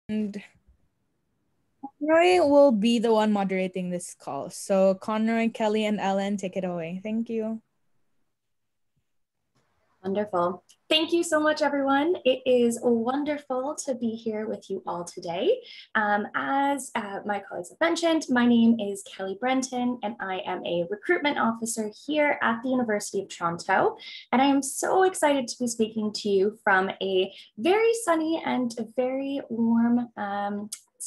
And Conroy will be the one moderating this call. So Conroy, Kelly, and Ellen, take it away. Thank you. Wonderful. Thank you so much, everyone. It is wonderful to be here with you all today. As my colleagues have mentioned, my name is Kelly Brenton, and I am a recruitment officer here at the University of Toronto. And I am so excited to be speaking to you from a very sunny and very warm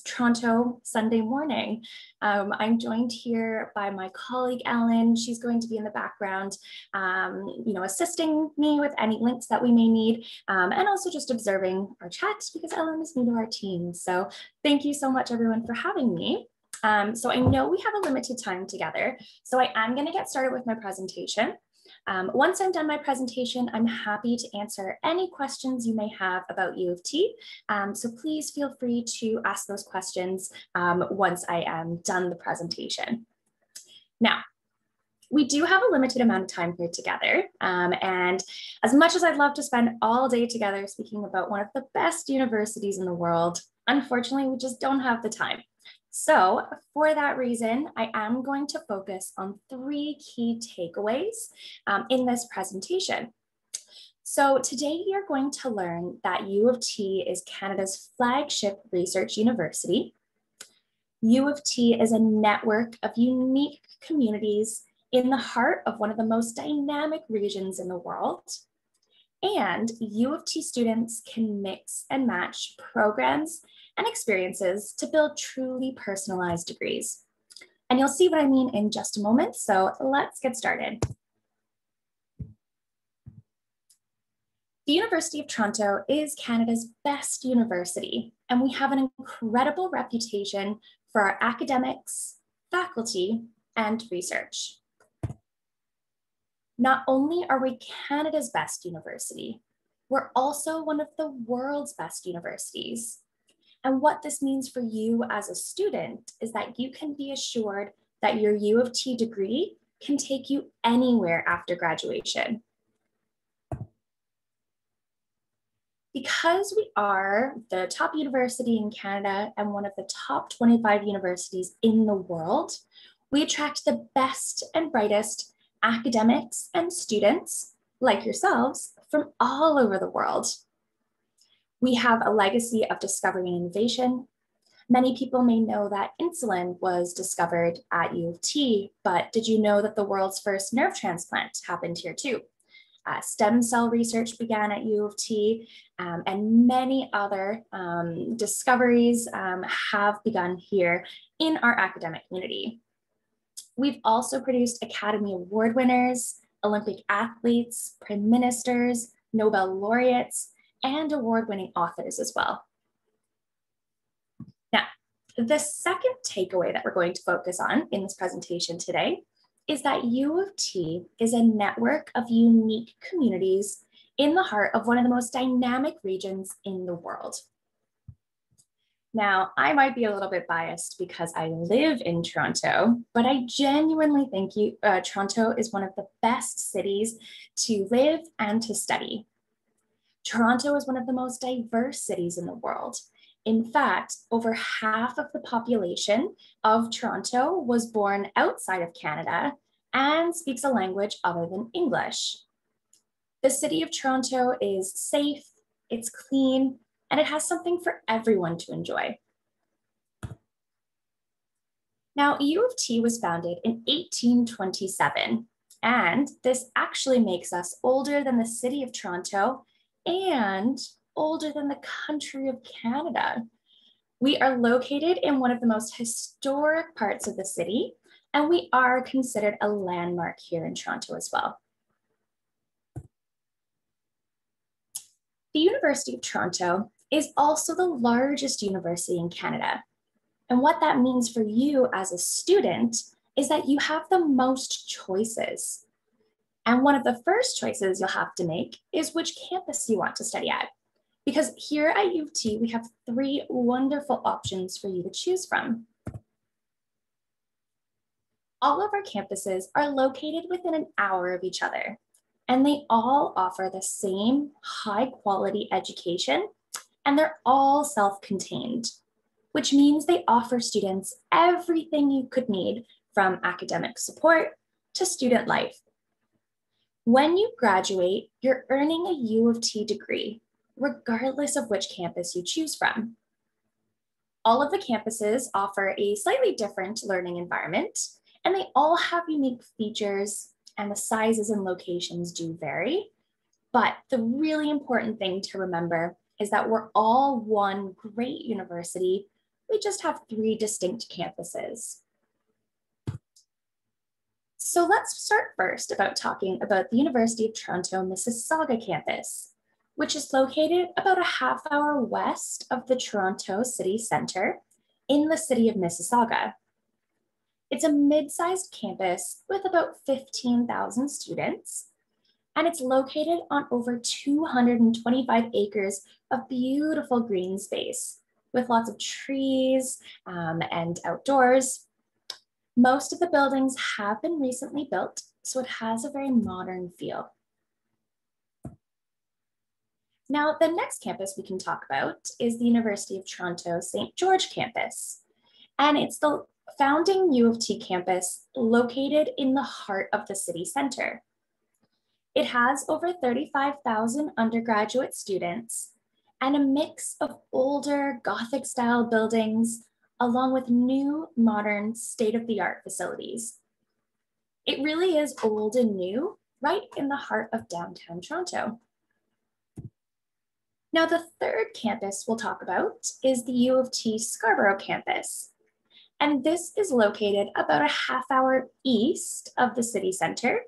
Toronto Sunday morning. I'm joined here by my colleague, Ellen. She's going to be in the background, assisting me with any links that we may need, and also just observing our chat because Ellen is new to our team. So thank you so much, everyone, for having me. So I know we have a limited time together, so I am going to get started with my presentation. Once I'm done my presentation, I'm happy to answer any questions you may have about U of T. So please feel free to ask those questions once I am done the presentation. Now, we do have a limited amount of time here together. And as much as I'd love to spend all day together speaking about one of the best universities in the world, unfortunately, we just don't have the time. So for that reason, I am going to focus on 3 key takeaways in this presentation. So today you're going to learn that U of T is Canada's flagship research university. U of T is a network of unique communities in the heart of one of the most dynamic regions in the world. And U of T students can mix and match programs and experiences to build truly personalized degrees. And you'll see what I mean in just a moment, so let's get started. The University of Toronto is Canada's best university, and we have an incredible reputation for our academics, faculty, and research. Not only are we Canada's best university, we're also one of the world's best universities. And what this means for you as a student is that you can be assured that your U of T degree can take you anywhere after graduation. Because we are the top university in Canada and one of the top 25 universities in the world, we attract the best and brightest academics and students like yourselves from all over the world. We have a legacy of discovery and innovation. Many people may know that insulin was discovered at U of T, but did you know that the world's first nerve transplant happened here too? Stem cell research began at U of T, and many other discoveries have begun here in our academic community. We've also produced Academy Award winners, Olympic athletes, prime ministers, Nobel laureates, and award-winning authors as well. Now, the second takeaway that we're going to focus on in this presentation today is that U of T is a network of unique communities in the heart of one of the most dynamic regions in the world. Now, I might be a little bit biased because I live in Toronto, but I genuinely think Toronto is one of the best cities to live and to study. Toronto is one of the most diverse cities in the world. In fact, over half of the population of Toronto was born outside of Canada and speaks a language other than English. The city of Toronto is safe, it's clean, and it has something for everyone to enjoy. Now, U of T was founded in 1827, and this actually makes us older than the city of Toronto and older than the country of Canada. We are located in one of the most historic parts of the city, and we are considered a landmark here in Toronto as well. The University of Toronto is also the largest university in Canada. And what that means for you as a student is that you have the most choices. And one of the first choices you'll have to make is which campus you want to study at. Because here at U of T, we have 3 wonderful options for you to choose from. All of our campuses are located within an hour of each other, and they all offer the same high quality education and they're all self-contained, which means they offer students everything you could need from academic support to student life. When you graduate, you're earning a U of T degree, regardless of which campus you choose from. All of the campuses offer a slightly different learning environment, and they all have unique features, and the sizes and locations do vary. But the really important thing to remember is that we're all one great university. We just have 3 distinct campuses. So let's start first about talking about the University of Toronto Mississauga campus, which is located about a half-hour west of the Toronto city centre in the city of Mississauga. It's a mid-sized campus with about 15,000 students, and it's located on over 225 acres of beautiful green space with lots of trees and outdoors. Most of the buildings have been recently built, so it has a very modern feel. Now, the next campus we can talk about is the University of Toronto St. George campus, and it's the founding U of T campus located in the heart of the city center. It has over 35,000 undergraduate students and a mix of older Gothic style buildings along with new, modern, state-of-the-art facilities. It really is old and new, right in the heart of downtown Toronto. Now, the third campus we'll talk about is the U of T Scarborough campus. And this is located about a half-hour east of the city center.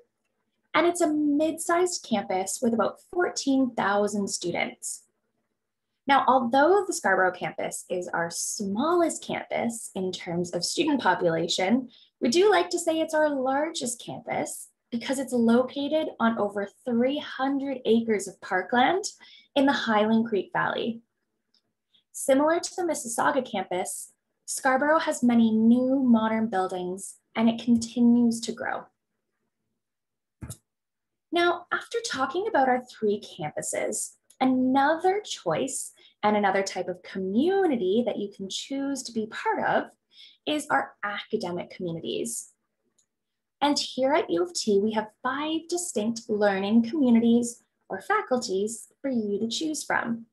And it's a mid-sized campus with about 14,000 students. Now, although the Scarborough campus is our smallest campus in terms of student population, we do like to say it's our largest campus because it's located on over 300 acres of parkland in the Highland Creek Valley. Similar to the Mississauga campus, Scarborough has many new modern buildings and it continues to grow. Now, after talking about our 3 campuses, another choice and another type of community that you can choose to be part of is our academic communities. And here at U of T, we have 5 distinct learning communities or faculties for you to choose from.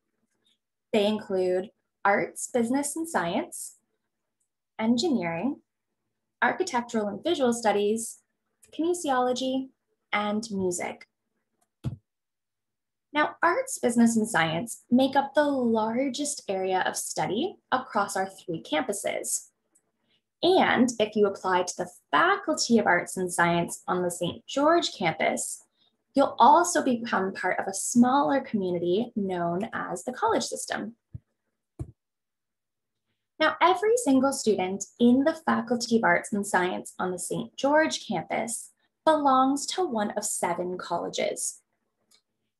They include arts, business and science, engineering, architectural and visual studies, kinesiology, and music. Now, arts, business, and science make up the largest area of study across our 3 campuses. And if you apply to the Faculty of Arts and Science on the St. George campus, you'll also become part of a smaller community known as the college system. Now, every single student in the Faculty of Arts and Science on the St. George campus belongs to one of 7 colleges.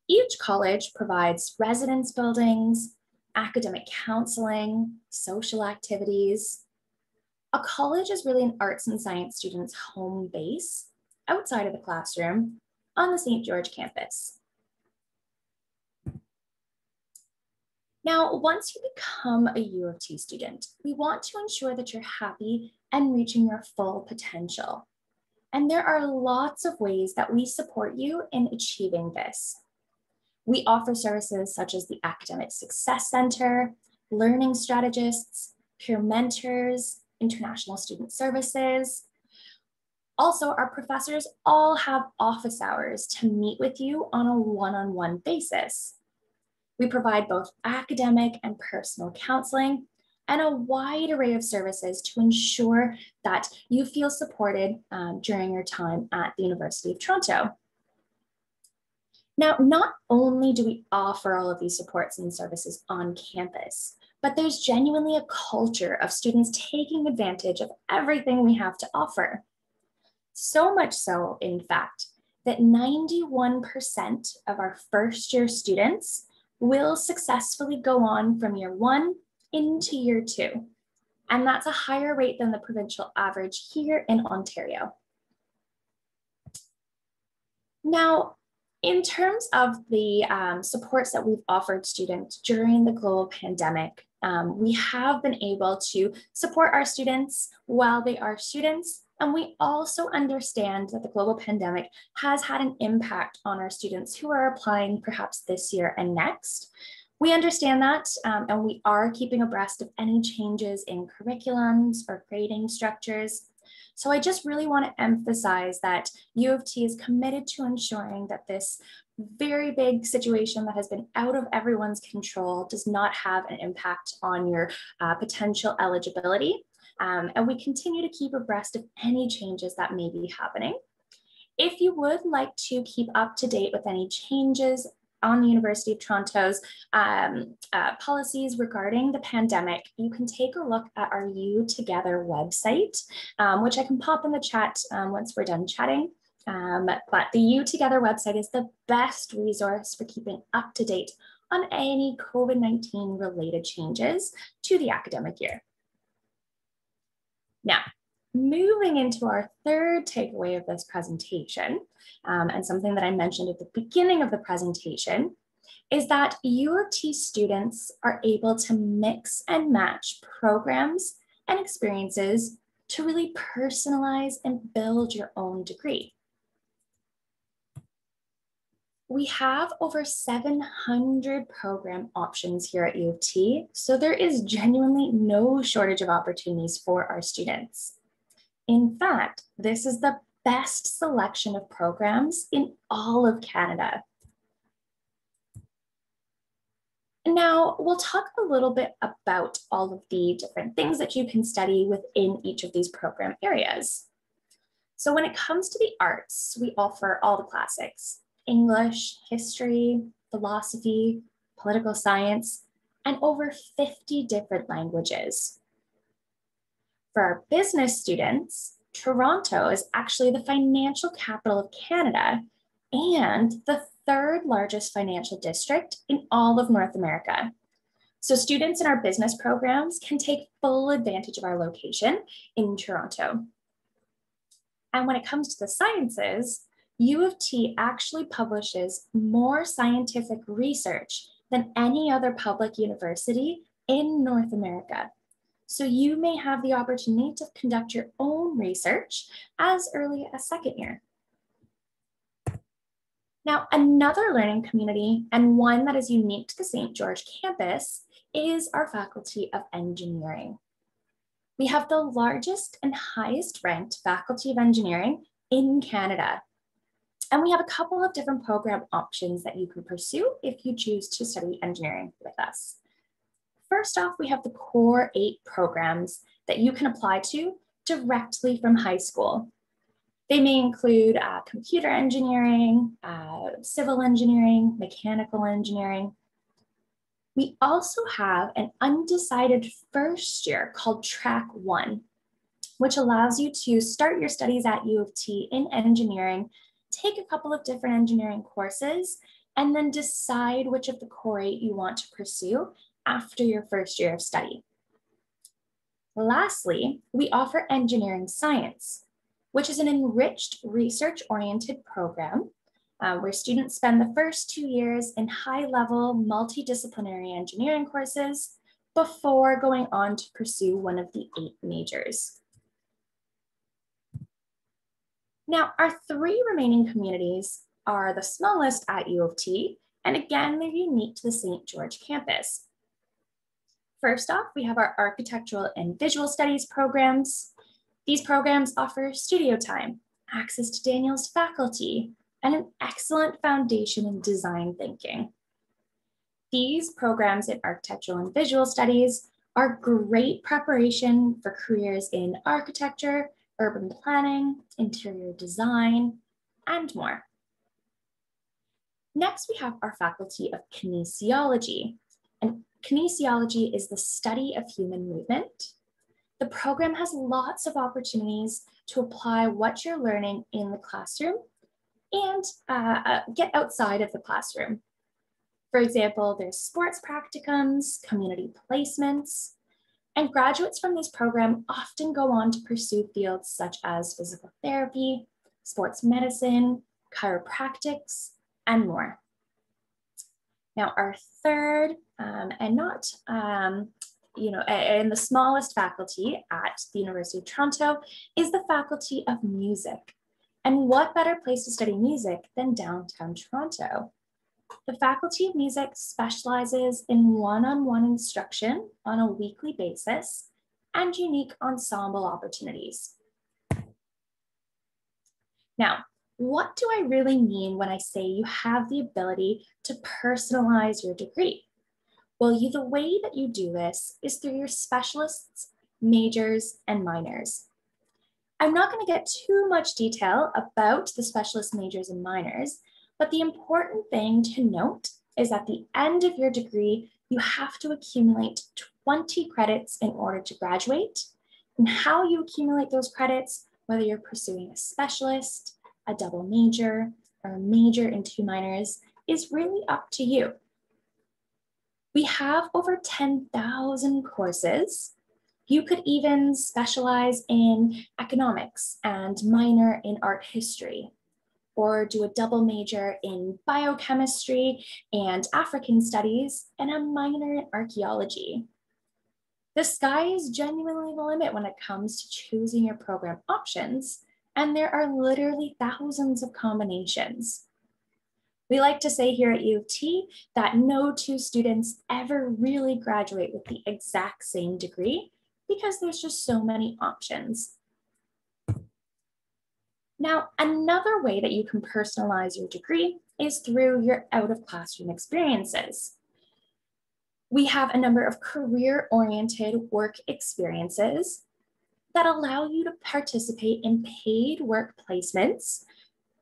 Each college provides residence buildings, academic counseling, social activities. A college is really an arts and science student's home base outside of the classroom on the St. George campus. Now, once you become a U of T student, we want to ensure that you're happy and reaching your full potential. And there are lots of ways that we support you in achieving this. We offer services such as the Academic Success Center, learning strategists, peer mentors, international student services. Also, our professors all have office hours to meet with you on a one-on-one basis. We provide both academic and personal counseling and a wide array of services to ensure that you feel supported during your time at the University of Toronto. Now, not only do we offer all of these supports and services on campus, but there's genuinely a culture of students taking advantage of everything we have to offer. So much so, in fact, that 91% of our first-year students will successfully go on from year 1 into year 2. And that's a higher rate than the provincial average here in Ontario. Now, In terms of the supports that we've offered students during the global pandemic, we have been able to support our students while they are students. And we also understand that the global pandemic has had an impact on our students who are applying perhaps this year and next. We understand that, and we are keeping abreast of any changes in curriculums or grading structures. So I just really want to emphasize that U of T is committed to ensuring that this very big situation that has been out of everyone's control does not have an impact on your potential eligibility. And we continue to keep abreast of any changes that may be happening. If you would like to keep up to date with any changes on the University of Toronto's policies regarding the pandemic, you can take a look at our U Together website, which I can pop in the chat once we're done chatting. But the U Together website is the best resource for keeping up to date on any COVID-19 related changes to the academic year. Now, moving into our third takeaway of this presentation, and something that I mentioned at the beginning of the presentation, is that U of T students are able to mix and match programs and experiences to really personalize and build your own degree. We have over 700 program options here at U of T, so there is genuinely no shortage of opportunities for our students. In fact, this is the best selection of programs in all of Canada. Now, we'll talk a little bit about all of the different things that you can study within each of these program areas. So when it comes to the arts, we offer all the classics: English, history, philosophy, political science, and over 50 different languages. For our business students, Toronto is actually the financial capital of Canada and the third largest financial district in all of North America. So students in our business programs can take full advantage of our location in Toronto. And when it comes to the sciences, U of T actually publishes more scientific research than any other public university in North America. So you may have the opportunity to conduct your own research as early as second year. Now, another learning community, and one that is unique to the St. George campus, is our Faculty of Engineering. We have the largest and highest ranked Faculty of Engineering in Canada. And we have a couple of different program options that you can pursue if you choose to study engineering with us. First off, we have the core 8 programs that you can apply to directly from high school. They may include computer engineering, civil engineering, mechanical engineering. We also have an undecided first year called Track 1, which allows you to start your studies at U of T in engineering, take a couple of different engineering courses, and then decide which of the core 8 you want to pursue after your first year of study. Lastly, we offer engineering science, which is an enriched research-oriented program where students spend the first 2 years in high-level multidisciplinary engineering courses before going on to pursue one of the 8 majors. Now, our 3 remaining communities are the smallest at U of T, and again, they're unique to the St. George campus. First off, we have our architectural and visual studies programs. These programs offer studio time, access to Daniel's faculty, and an excellent foundation in design thinking. These programs in architectural and visual studies are great preparation for careers in architecture, urban planning, interior design, and more. Next, we have our Faculty of Kinesiology. And kinesiology is the study of human movement. The program has lots of opportunities to apply what you're learning in the classroom and get outside of the classroom. For example, there's sports practicums, community placements, and graduates from this program often go on to pursue fields such as physical therapy, sports medicine, chiropractics, and more. Now, our third and not, and the smallest faculty at the University of Toronto is the Faculty of Music. And what better place to study music than downtown Toronto? The Faculty of Music specializes in one-on-one instruction on a weekly basis and unique ensemble opportunities. Now, what do I really mean when I say you have the ability to personalize your degree? Well, the way that you do this is through your specialists, majors, and minors. I'm not going to get too much detail about the specialist, majors, and minors, but the important thing to note is at the end of your degree, you have to accumulate 20 credits in order to graduate. And how you accumulate those credits, whether you're pursuing a specialist, a double major, or a major and 2 minors, is really up to you. We have over 10,000 courses. You could even specialize in economics and minor in art history, or do a double major in biochemistry and African studies and a minor in archaeology. The sky is genuinely the limit when it comes to choosing your program options, and there are literally thousands of combinations. We like to say here at U of T that no two students ever really graduate with the exact same degree because there's just so many options. Now, another way that you can personalize your degree is through your out-of-classroom experiences. We have a number of career-oriented work experiences that allow you to participate in paid work placements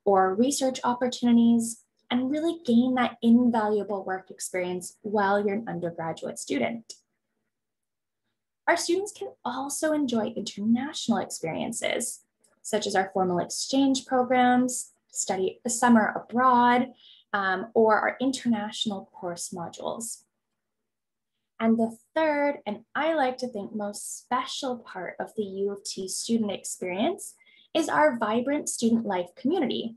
or research opportunities and really gain that invaluable work experience while you're an undergraduate student. Our students can also enjoy international experiences, such as our formal exchange programs, study a summer abroad, or our international course modules. And the third, and I like to think most special part of the U of T student experience is our vibrant student life community.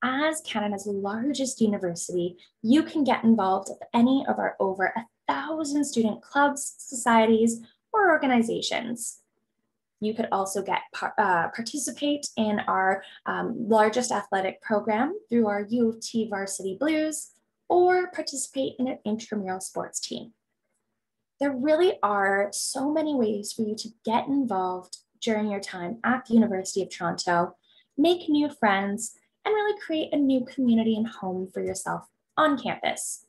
As Canada's largest university, you can get involved with any of our over 1,000 student clubs, societies, or organizations. You could also participate in our largest athletic program through our U of T Varsity Blues, or participate in an intramural sports team. There really are so many ways for you to get involved during your time at the University of Toronto, make new friends, and really create a new community and home for yourself on campus.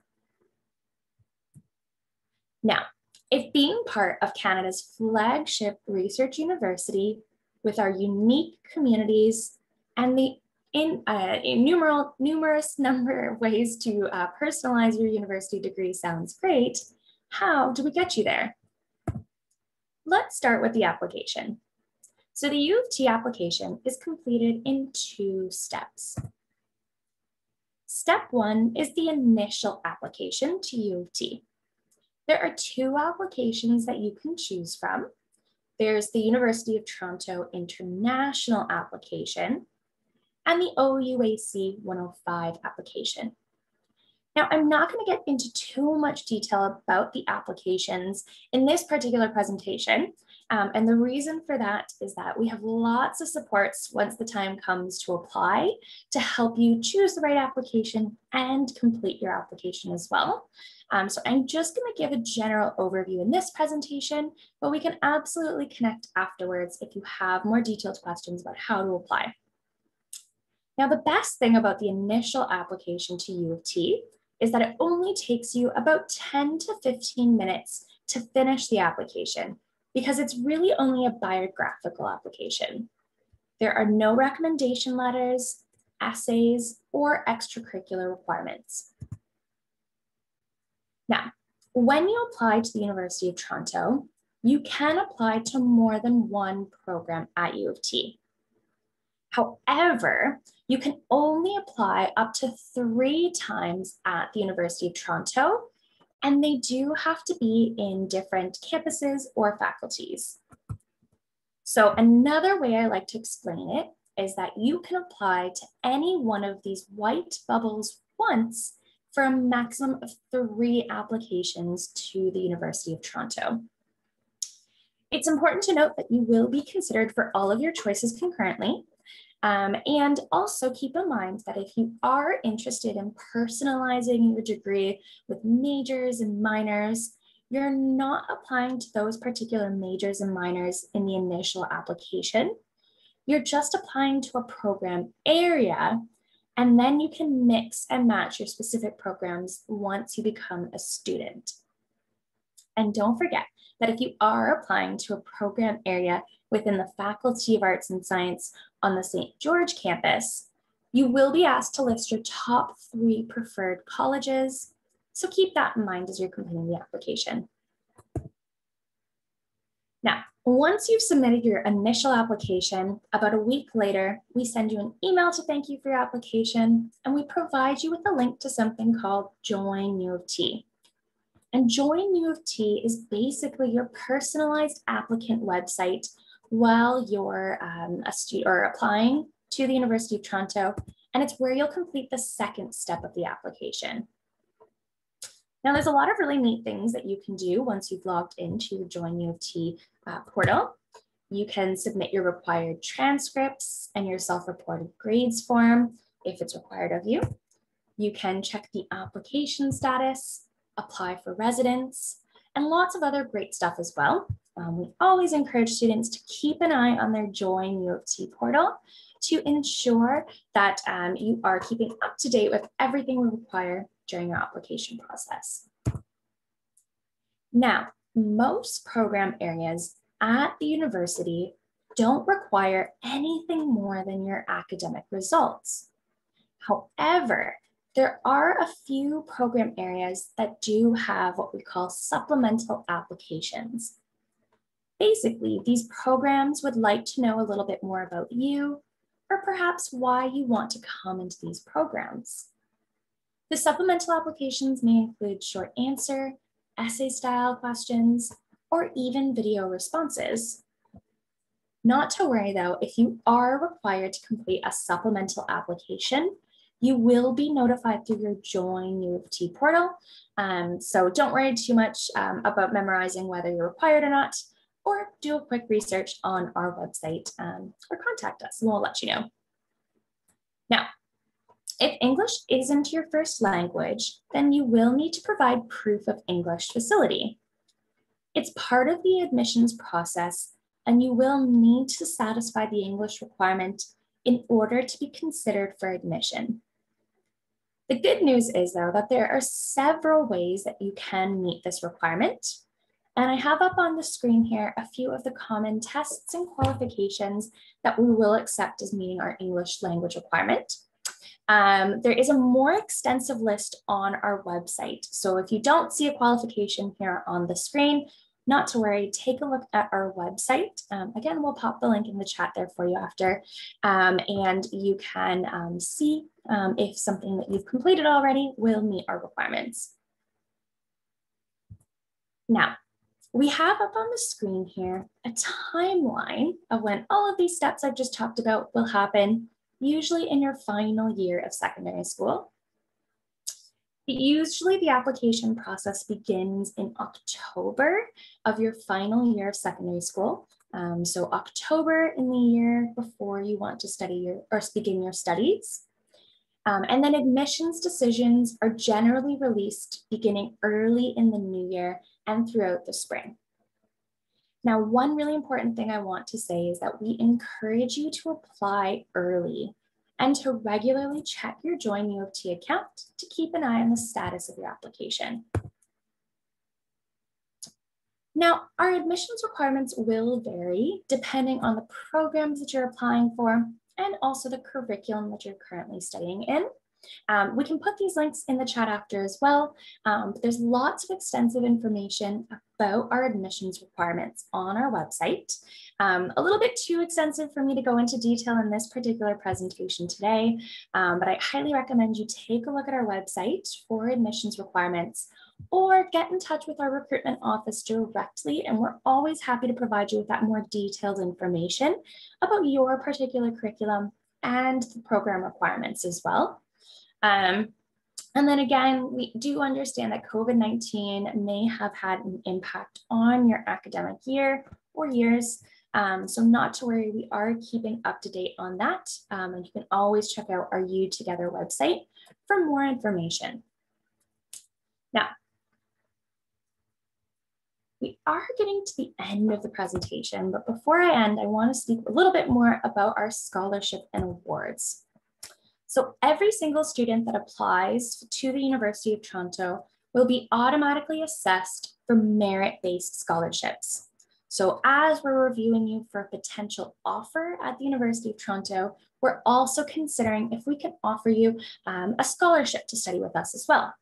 Now, if being part of Canada's flagship research university with our unique communities and the numerous number of ways to personalize your university degree sounds great, how do we get you there? Let's start with the application. So the U of T application is completed in 2 steps. Step 1 is the initial application to U of T. There are 2 applications that you can choose from. There's the University of Toronto International application and the OUAC 105 application. Now, I'm not going to get into too much detail about the applications in this particular presentation. And the reason for that is that we have lots of supports once the time comes to apply to help you choose the right application and complete your application as well. So I'm just going to give a general overview in this presentation, but we can absolutely connect afterwards if you have more detailed questions about how to apply. Now, the best thing about the initial application to U of T is that it only takes you about 10 to 15 minutes to finish the application because it's really only a biographical application. There are no recommendation letters, essays, or extracurricular requirements. Now, when you apply to the University of Toronto, you can apply to more than one program at U of T. However, you can only apply up to 3 times at the University of Toronto, and they do have to be in different campuses or faculties. So another way I like to explain it is that you can apply to any one of these white bubbles once for a maximum of 3 applications to the University of Toronto. It's important to note that you will be considered for all of your choices concurrently. And also keep in mind that if you are interested in personalizing your degree with majors and minors, you're not applying to those particular majors and minors in the initial application. You're just applying to a program area, and then you can mix and match your specific programs once you become a student. And don't forget that if you are applying to a program area within the Faculty of Arts and Science on the St. George campus, you will be asked to list your top 3 preferred colleges. So keep that in mind as you're completing the application. Now, once you've submitted your initial application, about a week later, we send you an email to thank you for your application, and we provide you with a link to something called Join U of T. And Join U of T is basically your personalized applicant website while you're a student or applying to the University of Toronto, and it's where you'll complete the second step of the application. Now, there's a lot of really neat things that you can do once you've logged into the Join U of T portal. You can submit your required transcripts and your self-reported grades form if it's required of you. You can check the application status, apply for residence, and lots of other great stuff as well. We always encourage students to keep an eye on their Join U of T portal to ensure that you are keeping up to date with everything we require during your application process. Now, most program areas at the university don't require anything more than your academic results. However, there are a few program areas that do have what we call supplemental applications. Basically, these programs would like to know a little bit more about you, or perhaps why you want to come into these programs. The supplemental applications may include short answer, essay style questions, or even video responses. Not to worry though, if you are required to complete a supplemental application, you will be notified through your Join U of T portal. So don't worry too much about memorizing whether you're required or not, or do a quick research on our website or contact us and we'll let you know. Now, if English isn't your first language, then you will need to provide proof of English facility. It's part of the admissions process, and you will need to satisfy the English requirement in order to be considered for admission. The good news is, though, that there are several ways that you can meet this requirement. And I have up on the screen here a few of the common tests and qualifications that we will accept as meeting our English language requirement. There is a more extensive list on our website. So if you don't see a qualification here on the screen, not to worry, take a look at our website. Again, we'll pop the link in the chat there for you after, and you can see if something that you've completed already will meet our requirements. Now, we have up on the screen here a timeline of when all of these steps I've just talked about will happen, usually in your final year of secondary school. Usually the application process begins in October of your final year of secondary school. So October in the year before you want to study or begin your studies. And then admissions decisions are generally released beginning early in the new year and throughout the spring. Now, one really important thing I want to say is that we encourage you to apply early and to regularly check your Join U of T account to keep an eye on the status of your application. Now, our admissions requirements will vary depending on the programs that you're applying for and also the curriculum that you're currently studying in. We can put these links in the chat after as well. But there's lots of extensive information about our admissions requirements on our website. A little bit too extensive for me to go into detail in this particular presentation today, but I highly recommend you take a look at our website for admissions requirements or get in touch with our recruitment office directly, and we're always happy to provide you with that more detailed information about your particular curriculum and the program requirements as well. And then again, we do understand that COVID-19 may have had an impact on your academic year or years. So not to worry, we are keeping up to date on that. And you can always check out our U Together website for more information. Now, we are getting to the end of the presentation, but before I end, I want to speak a little bit more about our scholarship and awards. So every single student that applies to the University of Toronto will be automatically assessed for merit-based scholarships. So as we're reviewing you for a potential offer at the University of Toronto, we're also considering if we can offer you a scholarship to study with us as well.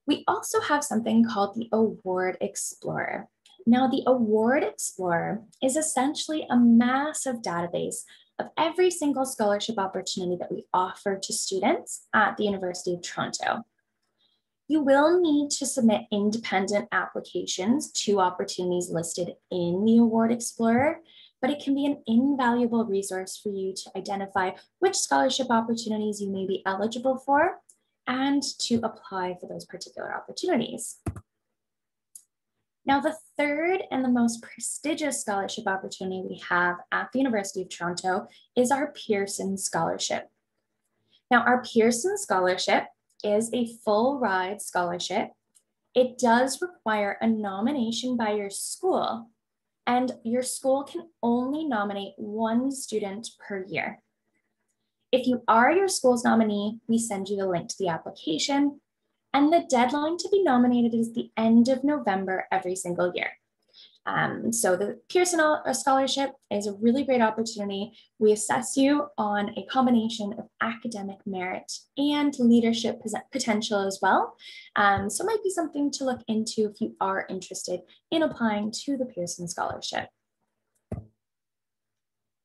We also have something called the Award Explorer. Now, the Award Explorer is essentially a massive database of every single scholarship opportunity that we offer to students at the University of Toronto. You will need to submit independent applications to opportunities listed in the Award Explorer, but it can be an invaluable resource for you to identify which scholarship opportunities you may be eligible for and to apply for those particular opportunities. Now, the third and the most prestigious scholarship opportunity we have at the University of Toronto is our Pearson Scholarship. Now, our Pearson Scholarship is a full ride scholarship. It does require a nomination by your school, and your school can only nominate one student per year. If you are your school's nominee, we send you the link to the application, and the deadline to be nominated is the end of November every single year. So the Pearson Scholarship is a really great opportunity. We assess you on a combination of academic merit and leadership potential as well. So it might be something to look into if you are interested in applying to the Pearson Scholarship.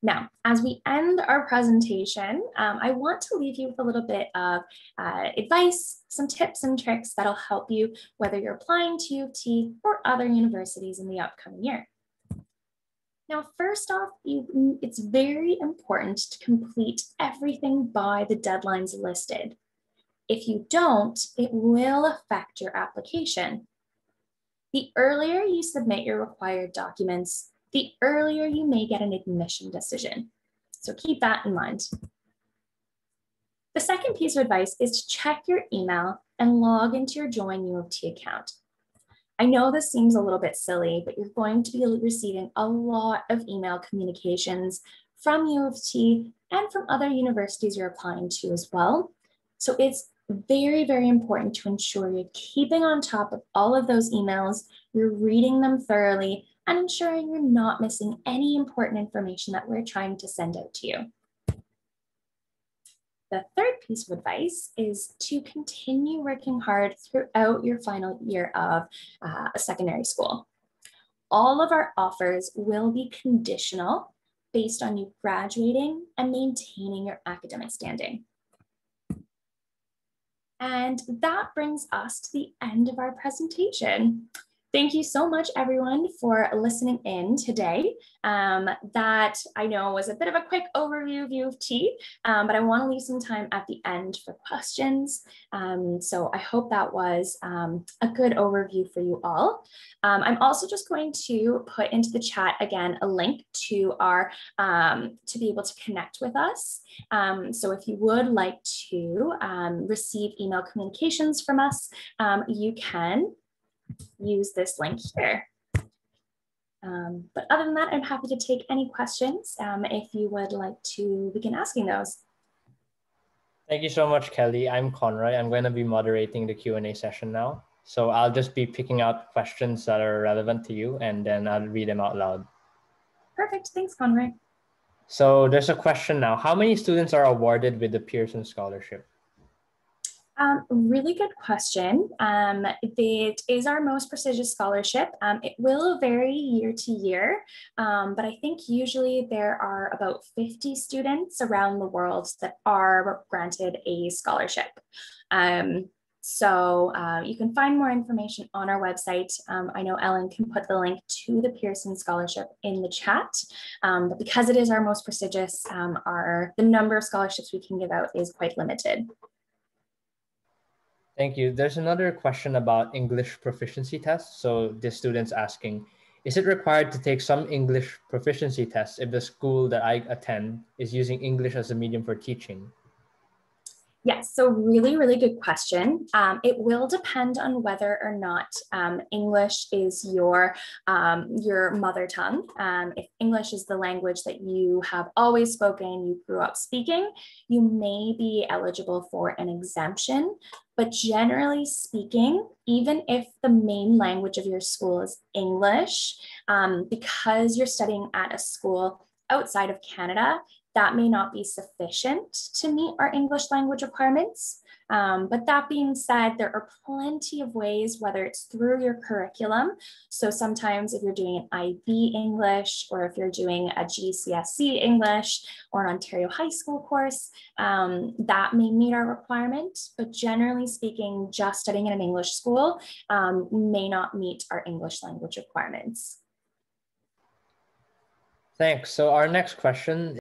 Now, as we end our presentation, I want to leave you with a little bit of advice, some tips and tricks that'll help you whether you're applying to U of T or other universities in the upcoming year. Now, first off, it's very important to complete everything by the deadlines listed. If you don't, it will affect your application. The earlier you submit your required documents, the earlier you may get an admission decision. So keep that in mind. The second piece of advice is to check your email and log into your Join U of T account. I know this seems a little bit silly, but you're going to be receiving a lot of email communications from U of T and from other universities you're applying to as well. So it's very, very important to ensure you're keeping on top of all of those emails, you're reading them thoroughly, and ensuring you're not missing any important information that we're trying to send out to you. The third piece of advice is to continue working hard throughout your final year of a secondary school. All of our offers will be conditional based on you graduating and maintaining your academic standing. And that brings us to the end of our presentation. Thank you so much, everyone, for listening in today. That I know was a bit of a quick overview of U of T, but I want to leave some time at the end for questions. So I hope that was a good overview for you all. I'm also just going to put into the chat again a link to our to be able to connect with us. So if you would like to receive email communications from us, you can use this link here. But other than that, I'm happy to take any questions if you would like to begin asking those. Thank you so much, Kelly. I'm Conroy. I'm going to be moderating the Q&A session now. So I'll just be picking out questions that are relevant to you, and then I'll read them out loud. Perfect. Thanks, Conroy. So there's a question now. How many students are awarded with the Pearson Scholarship? Really good question. It is our most prestigious scholarship. It will vary year to year, but I think usually there are about 50 students around the world that are granted a scholarship. So you can find more information on our website. I know Ellen can put the link to the Pearson Scholarship in the chat, but because it is our most prestigious, the number of scholarships we can give out is quite limited. Thank you. There's another question about English proficiency tests. So this student's asking, is it required to take some English proficiency tests if the school that I attend is using English as a medium for teaching? Yes, so really, really good question. It will depend on whether or not English is your mother tongue. If English is the language that you have always spoken, you grew up speaking, you may be eligible for an exemption. But generally speaking, even if the main language of your school is English, because you're studying at a school outside of Canada, that may not be sufficient to meet our English language requirements. But that being said, there are plenty of ways, whether it's through your curriculum. So sometimes if you're doing an IB English, or if you're doing a GCSE English or an Ontario high school course, that may meet our requirement. But generally speaking, just studying in an English school may not meet our English language requirements. Thanks. So our next question